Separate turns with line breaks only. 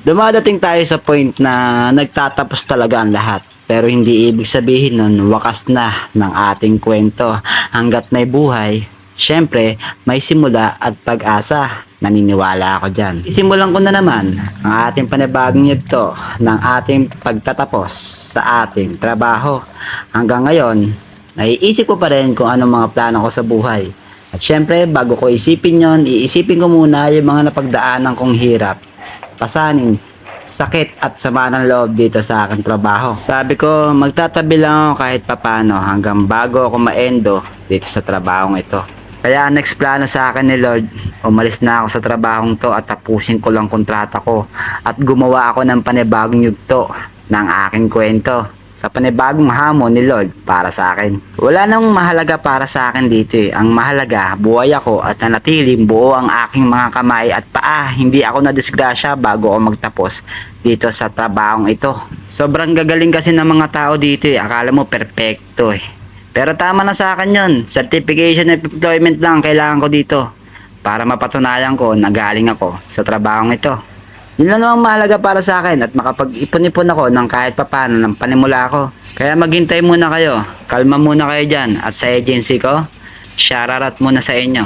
Dumadating tayo sa point na nagtatapos talaga ang lahat. Pero hindi ibig sabihin nun wakas na ng ating kwento. Hanggat may buhay, syempre may simula at pag-asa. Naniniwala ako dyan. Isimulan ko na naman ang ating panibagong yugto ng ating pagtatapos sa ating trabaho. Hanggang ngayon, naiisip ko pa rin kung anong mga plano ko sa buhay. At syempre, bago ko isipin yon, iisipin ko muna yung mga napagdaanan kong hirap, pasaning, sakit at sama ng loob dito sa aking trabaho. Sabi ko, magtatabi lang ako kahit papano hanggang bago ako maendo dito sa trabahong ito. Kaya next plano sa akin ni Lord, umalis na ako sa trabahong to at tapusin ko lang kontrata ko at gumawa ako ng panibagong yugto ng aking kwento sa panibagong hamon ni Lord para sa akin. Wala nang mahalaga para sa akin dito eh. Ang mahalaga, buhay ako at nanatiling buo ang aking mga kamay at paa. Hindi ako nadisgrasya bago ako magtapos dito sa trabahong ito. Sobrang gagaling kasi ng mga tao dito eh. Akala mo perfecto eh. Pero tama na sa akin yon. Certification of employment lang kailangan ko dito para mapatunayan ko na galing ako sa trabahong ito. Yun lang naman mahalaga para sa akin at makapag-ipon-ipon ako ng kahit papano ng panimula ko. Kaya maghintay muna kayo. Kalma muna kayo dyan. At sa agency ko, shoutout muna sa inyo.